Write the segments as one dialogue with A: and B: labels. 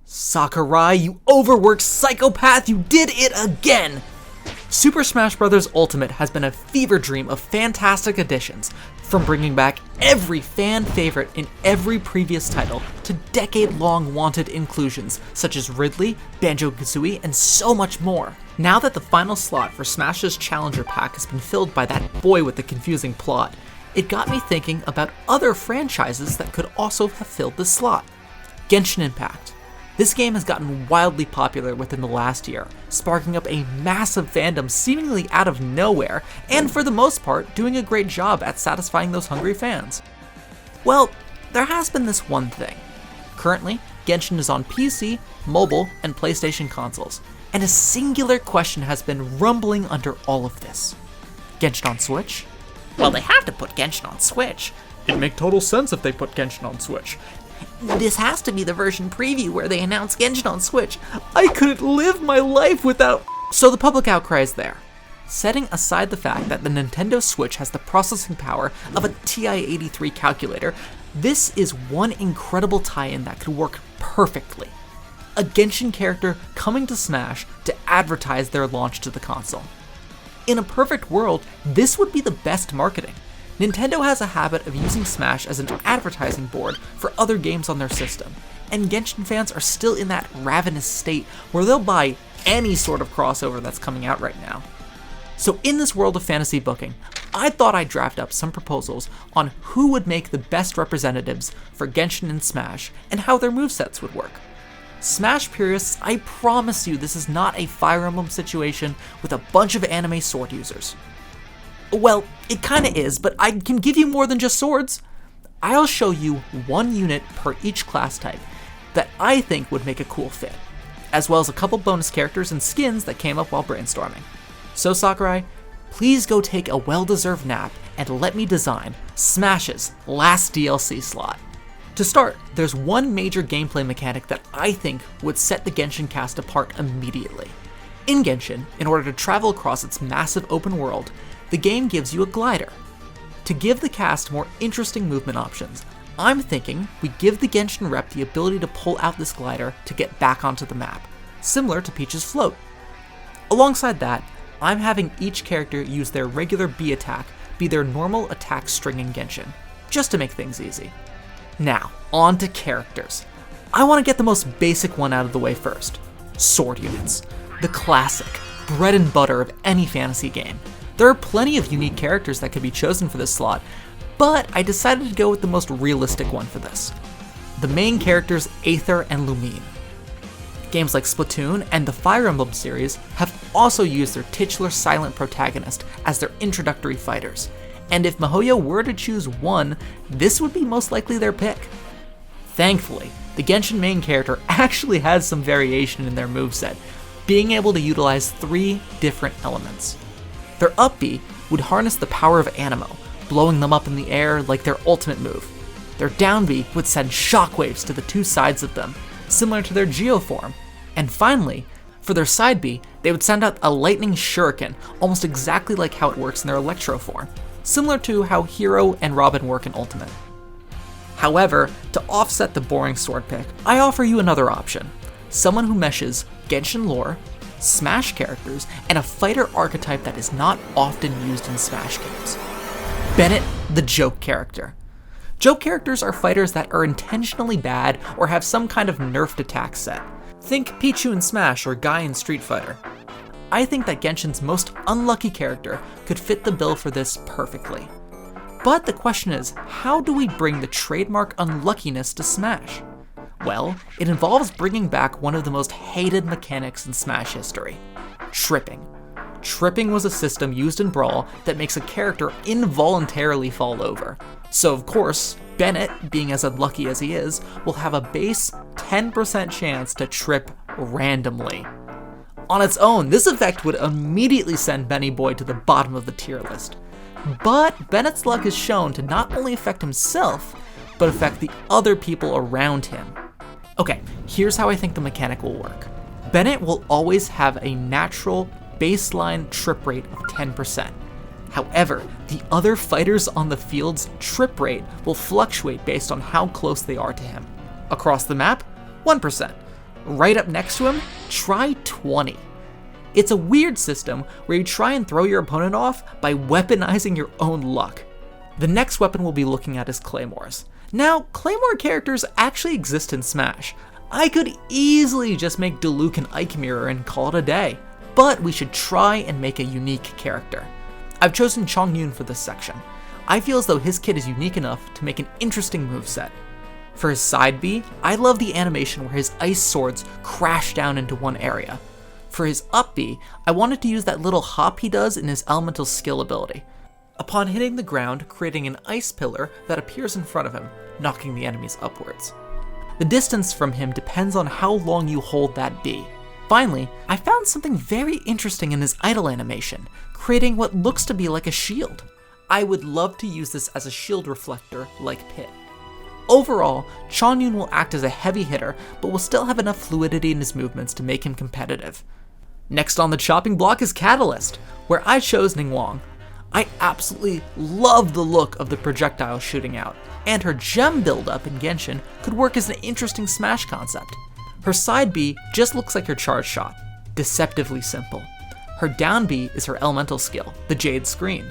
A: Sakurai, you overworked psychopath, you did it again! Super Smash Bros. Ultimate has been a fever dream of fantastic additions, from bringing back every fan favorite in every previous title to decade-long wanted inclusions such as Ridley, Banjo-Kazooie, and so much more. Now that the final slot for Smash's Challenger Pack has been filled by that boy with the confusing plot, it got me thinking about other franchises that could also have filled this slot. Genshin Impact. This game has gotten wildly popular within the last year, sparking up a massive fandom seemingly out of nowhere, and for the most part, doing a great job at satisfying those hungry fans. Well, there has been this one thing. Currently, Genshin is on PC, mobile, and PlayStation consoles, and a singular question has been rumbling under all of this. Genshin on Switch? Well, they have to put Genshin on Switch. It'd make total sense if they put Genshin on Switch. This has to be the version preview where they announced Genshin on Switch. I couldn't live my life without... So the public outcry is there. Setting aside the fact that the Nintendo Switch has the processing power of a TI-83 calculator, this is one incredible tie-in that could work perfectly. A Genshin character coming to Smash to advertise their launch to the console. In a perfect world, this would be the best marketing. Nintendo has a habit of using Smash as an advertising board for other games on their system, and Genshin fans are still in that ravenous state where they'll buy any sort of crossover that's coming out right now. So in this world of fantasy booking, I thought I'd draft up some proposals on who would make the best representatives for Genshin and Smash, and how their movesets would work. Smash purists, I promise you this is not a Fire Emblem situation with a bunch of anime sword users. Well, it kinda is, but I can give you more than just swords. I'll show you one unit per each class type that I think would make a cool fit, as well as a couple bonus characters and skins that came up while brainstorming. So Sakurai, please go take a well-deserved nap and let me design Smash's last DLC slot. To start, there's one major gameplay mechanic that I think would set the Genshin cast apart immediately. In Genshin, in order to travel across its massive open world, the game gives you a glider. To give the cast more interesting movement options, I'm thinking we give the Genshin rep the ability to pull out this glider to get back onto the map, similar to Peach's float. Alongside that, I'm having each character use their regular B attack be their normal attack string in Genshin, just to make things easy. Now, on to characters. I want to get the most basic one out of the way first. Sword units. The classic, bread and butter of any fantasy game. There are plenty of unique characters that could be chosen for this slot, but I decided to go with the most realistic one for this. The main characters Aether and Lumine. Games like Splatoon and the Fire Emblem series have also used their titular silent protagonist as their introductory fighters, and if MiHoYo were to choose one, this would be most likely their pick. Thankfully, the Genshin main character actually has some variation in their moveset, being able to utilize 3 different elements. Their up B would harness the power of Anemo, blowing them up in the air like their ultimate move. Their down B would send shockwaves to the 2 sides of them, similar to their Geoform. And finally, for their side B, they would send out a lightning shuriken, almost exactly like how it works in their Electro form, similar to how Hero and Robin work in Ultimate. However, to offset the boring sword pick, I offer you another option. Someone who meshes Genshin lore, Smash characters, and a fighter archetype that is not often used in Smash games. Bennett, the joke character. Joke characters are fighters that are intentionally bad or have some kind of nerfed attack set. Think Pichu in Smash or Guy in Street Fighter. I think that Genshin's most unlucky character could fit the bill for this perfectly. But the question is, how do we bring the trademark unluckiness to Smash? Well, it involves bringing back one of the most hated mechanics in Smash history, tripping. Tripping was a system used in Brawl that makes a character involuntarily fall over. So of course, Bennett, being as unlucky as he is, will have a base 10% chance to trip randomly. On its own, this effect would immediately send Benny Boy to the bottom of the tier list. But Bennett's luck is shown to not only affect himself, but affect the other people around him. Okay, here's how I think the mechanic will work. Bennett will always have a natural baseline trip rate of 10%. However, the other fighters on the field's trip rate will fluctuate based on how close they are to him. Across the map, 1%. Right up next to him, try 20. It's a weird system where you try and throw your opponent off by weaponizing your own luck. The next weapon we'll be looking at is Claymores. Now, Claymore characters actually exist in Smash. I could easily just make Diluc an Ike Mirror and call it a day, but we should try and make a unique character. I've chosen Chongyun for this section. I feel as though his kit is unique enough to make an interesting moveset. For his side B, I love the animation where his ice swords crash down into one area. For his up B, I wanted to use that little hop he does in his elemental skill ability. Upon hitting the ground, creating an ice pillar that appears in front of him, knocking the enemies upwards. The distance from him depends on how long you hold that B. Finally, I found something very interesting in his idle animation, creating what looks to be like a shield. I would love to use this as a shield reflector like Pitt. Overall, Chongyun will act as a heavy hitter, but will still have enough fluidity in his movements to make him competitive. Next on the chopping block is Catalyst, where I chose Ningguang. I absolutely love the look of the projectile shooting out, and her gem buildup in Genshin could work as an interesting Smash concept. Her side B just looks like her charge shot, deceptively simple. Her down B is her elemental skill, the Jade Screen.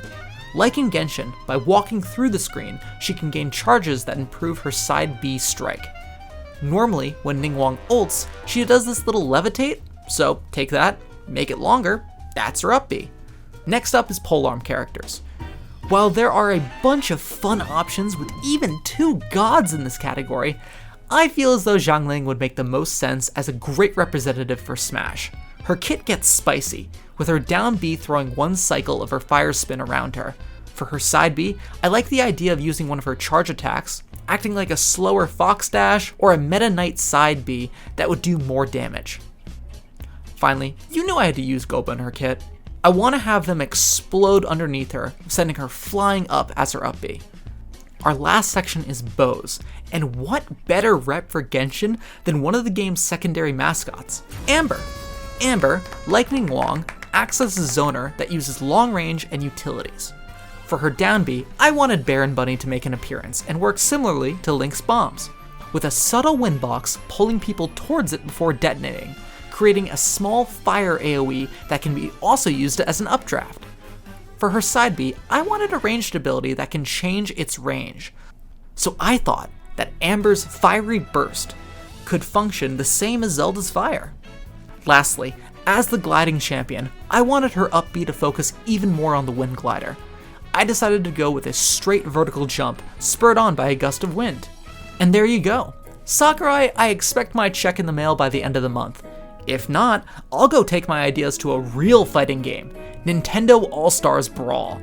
A: Like in Genshin, by walking through the screen, she can gain charges that improve her side B strike. Normally, when Ningguang ults, she does this little levitate, so take that, make it longer, that's her up B. Next up is Polearm characters. While there are a bunch of fun options with even 2 gods in this category, I feel as though Xiangling would make the most sense as a great representative for Smash. Her kit gets spicy, with her down B throwing 1 cycle of her fire spin around her. For her side B, I like the idea of using one of her charge attacks, acting like a slower Fox Dash or a Meta Knight side B that would do more damage. Finally, you knew I had to use Goba in her kit. I want to have them explode underneath her, sending her flying up as her up B. Our last section is bows, and what better rep for Genshin than one of the game's secondary mascots, Amber. Amber, like Ningguang, acts as a zoner that uses long range and utilities. For her down B, I wanted Baron Bunny to make an appearance and work similarly to Link's bombs, with a subtle wind box pulling people towards it before detonating, creating a small fire AoE that can be also used as an updraft. For her side B, I wanted a ranged ability that can change its range, so I thought that Amber's Fiery Burst could function the same as Zelda's Fire. Lastly, as the gliding champion, I wanted her up B to focus even more on the wind glider. I decided to go with a straight vertical jump, spurred on by a gust of wind. And there you go. Sakurai, I expect my check in the mail by the end of the month. If not, I'll go take my ideas to a real fighting game, Nintendo All-Stars Brawl.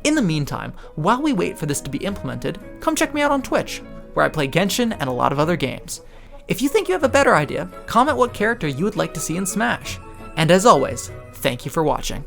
A: In the meantime, while we wait for this to be implemented, come check me out on Twitch, where I play Genshin and a lot of other games. If you think you have a better idea, comment what character you would like to see in Smash. And as always, thank you for watching.